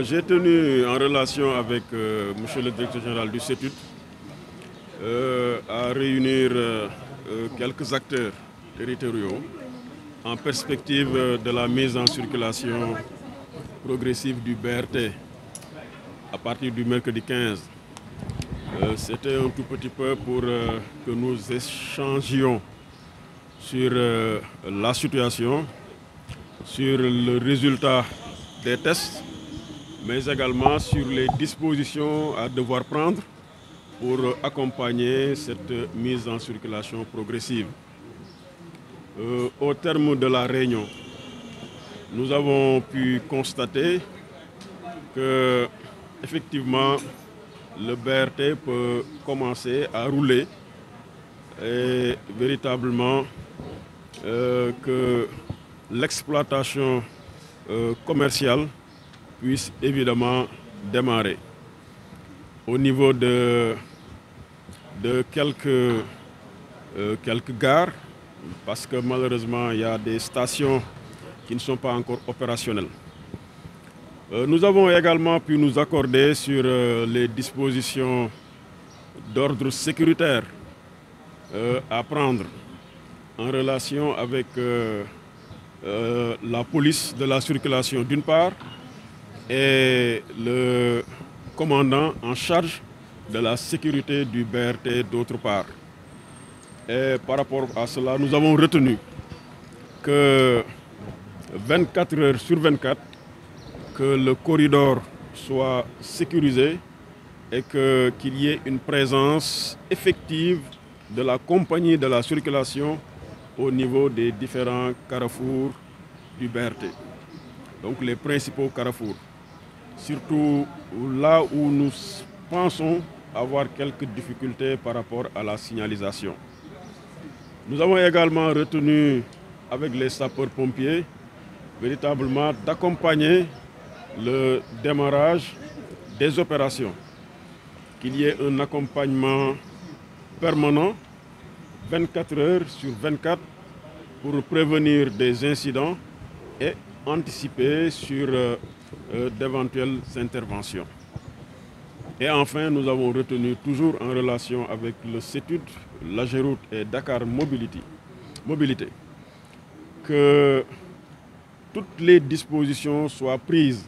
J'ai tenu en relation avec monsieur le directeur général du CETUD à réunir quelques acteurs territoriaux en perspective de la mise en circulation progressive du BRT à partir du mercredi 15. C'était un tout petit peu pour que nous échangions sur la situation, sur le résultat des tests, mais également sur les dispositions à devoir prendre pour accompagner cette mise en circulation progressive. Au terme de la réunion, nous avons pu constater que, effectivement, le BRT peut commencer à rouler et véritablement que l'exploitation commerciale puisse évidemment démarrer. Au niveau de quelques gares, parce que malheureusement il y a des stations qui ne sont pas encore opérationnelles. Nous avons également pu nous accorder sur les dispositions d'ordre sécuritaire à prendre en relation avec la police de la circulation d'une part et le commandant en charge de la sécurité du BRT d'autre part. Et par rapport à cela, nous avons retenu que 24 heures sur 24, que le corridor soit sécurisé et qu'il y ait une présence effective de la compagnie de la circulation au niveau des différents carrefours du BRT. Donc les principaux carrefours. Surtout là où nous pensons avoir quelques difficultés par rapport à la signalisation. Nous avons également retenu avec les sapeurs-pompiers véritablement d'accompagner le démarrage des opérations, qu'il y ait un accompagnement permanent 24 heures sur 24 pour prévenir des incidents et anticiper sur d'éventuelles interventions. Et enfin, nous avons retenu toujours en relation avec le CETUD, l'AGEROUTE et Dakar Mobilité que toutes les dispositions soient prises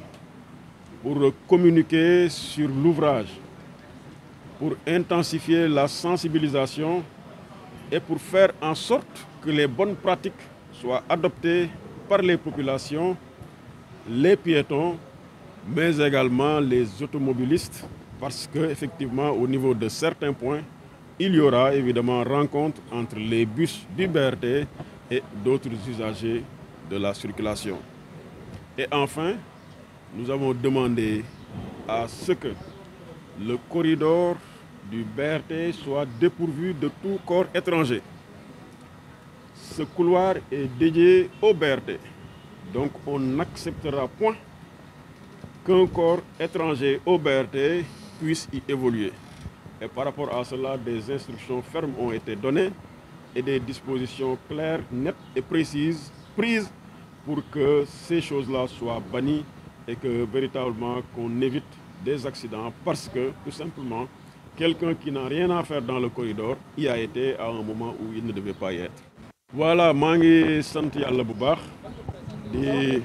pour communiquer sur l'ouvrage, pour intensifier la sensibilisation et pour faire en sorte que les bonnes pratiques soient adoptées par les populations, les piétons, mais également les automobilistes, parce qu'effectivement, au niveau de certains points, il y aura évidemment rencontre entre les bus du BRT et d'autres usagers de la circulation. Et enfin, nous avons demandé à ce que le corridor du BRT soit dépourvu de tout corps étranger. Ce couloir est dédié au BRT. Donc on n'acceptera point qu'un corps étranger au BRT puisse y évoluer. Et par rapport à cela, des instructions fermes ont été données et des dispositions claires, nettes et précises prises pour que ces choses-là soient bannies et que véritablement qu'on évite des accidents parce que tout simplement quelqu'un qui n'a rien à faire dans le corridor y a été à un moment où il ne devait pas y être. Voilà, maa ngi sant Yàlla bu baax di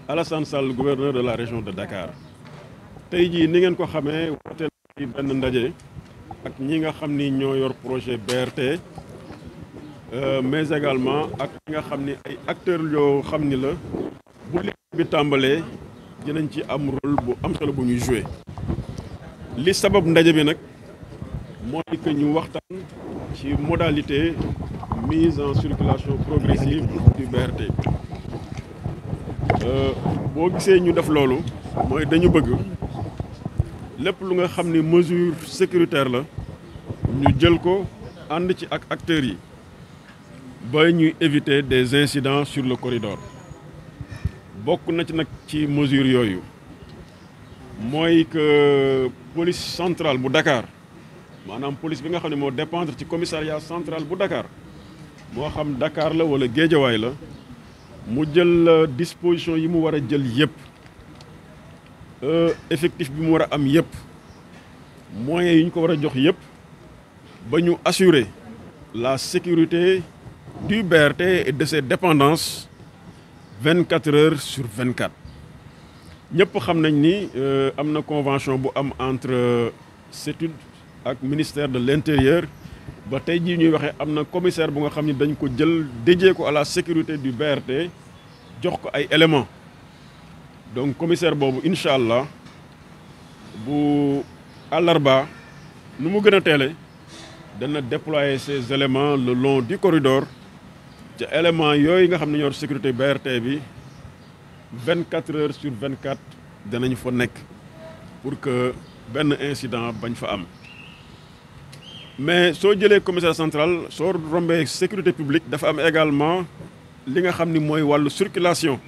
Alassane Sall, gouverneur de la région de Dakar. Tey jii ni ngeen ko xamee woote ci benn ndaje ak ñi nga xam ni ñoo yor projet BRT mais également ak ñi nga xam ni ay acteurs yoo xam ni la bu liggéey bi tàmbalee dinañ ci am rôle bu am solo bu ñuy jouer. Li sabab ndaje bi nag mooy que ñu waxtaan ci modalité mise en circulation progressive du BRT. Boo gisee ñu def loolu mooy dañu bëgg lépp lu nga xam ni mesure sécuritaire la ñu jël ko ànd ci ak acteurs yi ba ñuy éviter des incidents sur le corridor. Bokk na ci nag ci mesure yooyu mooy que police centrale bu Dakar maanaam police bi nga xam ne moo dépendre ci commissariat central bu Dakar moo xam Dakar la wala Guédiawaye la mu jël disposition yi mu war a jël yépp effectif bi mu war a am yëpp moyens yi ñu ko war a jox yëpp ba ñu assurer la sécurité du BRT et de ses dépendances 24 heures sur 24 ñëpp xam nañ ni am na convention bu am entre CETUD ak ministère de l'intérieur ba tey jii ñuy waxee am na commissaire bu nga xam ni dañ ko jël dédié ko à la sécurité du BRT jox ko ay éléments donc commissaire boobu incha allah bu àllarba nu mu gën a teele dana déployer ces éléments le long du corridor ca éléments yooyu nga xam ne ñoo sécurité BRT bi 24 heures sur 24 danañ fa nekk pour que benn incident bañ fa am mais soo jëlee commissaire central soo rombee sécurité publique dafa am également li nga xam ni mooy wàllu circulation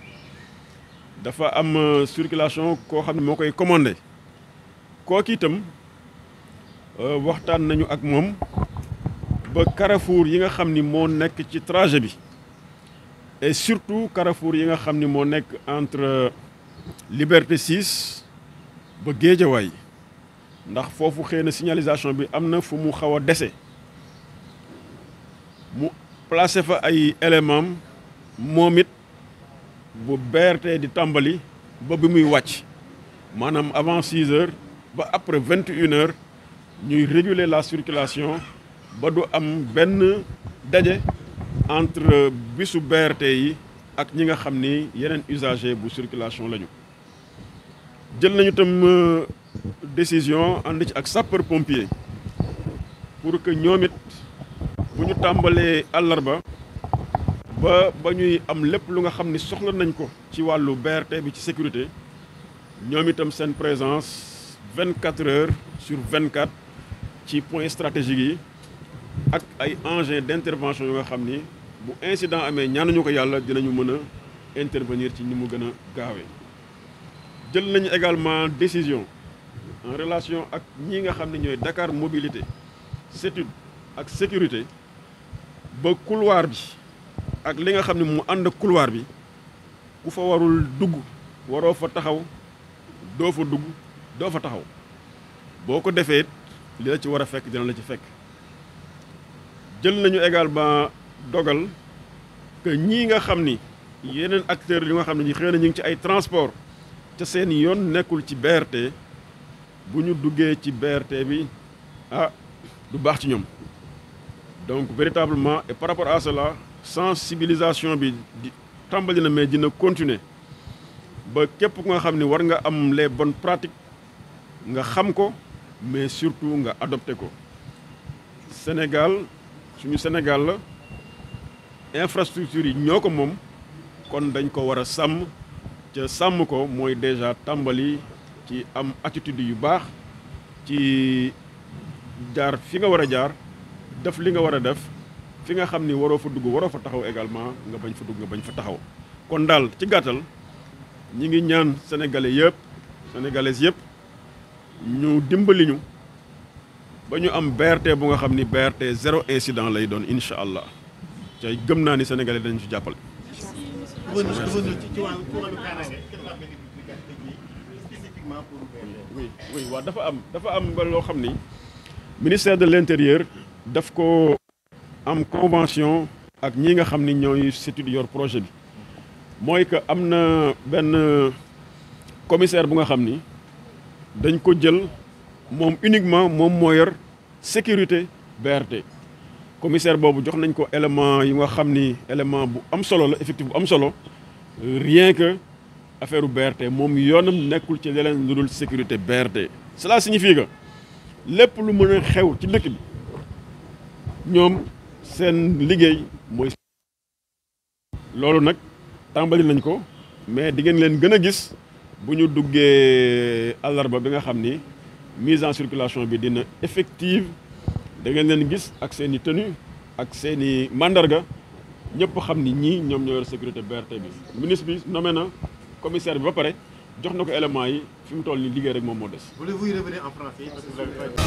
dafa am circulation koo xam ne moo koy commandé kooku itam waxtaan nañu ak moom ba carrefour yi nga xam ni moo nekk ci trajet bi et surtout carrefour yi nga xam ni moo nekk entre Liberté 6 ba Guédiawaye ndax foofu xëy na signalisation bi am na fu mu xaw a dese mu placé fa ay éléments moom it bu BRT di tàmbali ba bi muy wàcc maanaam avant 6 heures ba après 21 heures ñuy réguler la circulation ba du am benn daje entre bisu BRT yi ak ñi nga xam ni yeneen usager bu circulation lañu. jël nañu tam décision ànd ci ak sapeur pompier pour que ñoom it bu ñu tàmbalee àllarba ba ñuy am lépp lu nga xam ni soxla nañ ko ci wàllu BRT bi ci sécurité ñoom itam seen présence 24 heures sur 24 ci point stratégique yi ak ay engins d'intervention yu nga xam ni bu incident amee ñaanuñu ko yàlla dinañu mën a intervenir ci ni mu gën a gaawee. jël nañu également décision en relation ak ñi nga xam ne ñooy Dakar Mobilité CETUD ak sécurité ba couloir bi ak li nga xam ne mu ànd ak couloir bi ku fa warul dugg waroo fa taxaw doo fa dugg doo fa taxaw boo ko defee li la ci war a fekk dina la ci fekk. jël nañu également dogal que ñii nga xam ni yeneen acteurs yi nga xam ne ñi xëy na ñu ngi ci ay transport ca seen yoon nekkul ci BRT bu ñu duggee ci BRT bi du baax ci ñoom donc véritablement et par rapport à cela sensibilisation bi tàmbali na mais dina continuer ba képp ku nga xam ni war nga am les bonnes pratiques nga xam ko mais surtout nga adopté ko. Sénégal suñu Sénégal la infrastructure yi ñoo ko moom kon dañ ko war a sàmm ca sàmm ko mooy déjà tàmbali ci am attitude yu baax ci jaar fi nga war a jaar def li nga war a def fi nga xam ni waroo fa dugg waroo fa taxaw également nga bañ fa dugg nga bañ fa taxaw. kon daal ci gàttal ñi ngi ñaan sénégalais yëpp sénégalaises yëpp ñu dimbali ñu ba ñu am BRT bu nga xam ni BRT zéro incident lay doon incha allah te gëm naa ni sénégalais dañ ci jàppale. oui waaw dafa am ba loo xam ni ministère de l'intérieur daf ko am convention ak ñi nga xam ni ñooy CETUD yor projet bi mooy que am na benn commissaire bu nga xam ni dañ ko jël moom uniquement moom moo yor sécurité BRT commissaire boobu jox nañ ko élément yi nga xam ni élément bu am solo la effectif bu am solo rien que affaire BRT moom yoonam nekkul ci leneen lu dul sécurité BRT. cela signifie que lépp lu mën a xew ci dëkk bi ñoom seen liggéey mooy loolu nag tàmbali nañ ko mais di ngeen leen gën a gis bu ñu duggee àllarba bi nga xam ni mise en circulation bi dina effective da ngeen leen gis ak seen i tenue ak seen i mandarga ñëpp xam ni ñii ñoom ñoo yor sécurité BRT bi. ministre bi nommé na commissaire bi ba pare jox na ko éléments yi fi mu toll nii liggéey rek moom moo des. Voulez-vous y revenir en français parce que vous l'avez pas dit.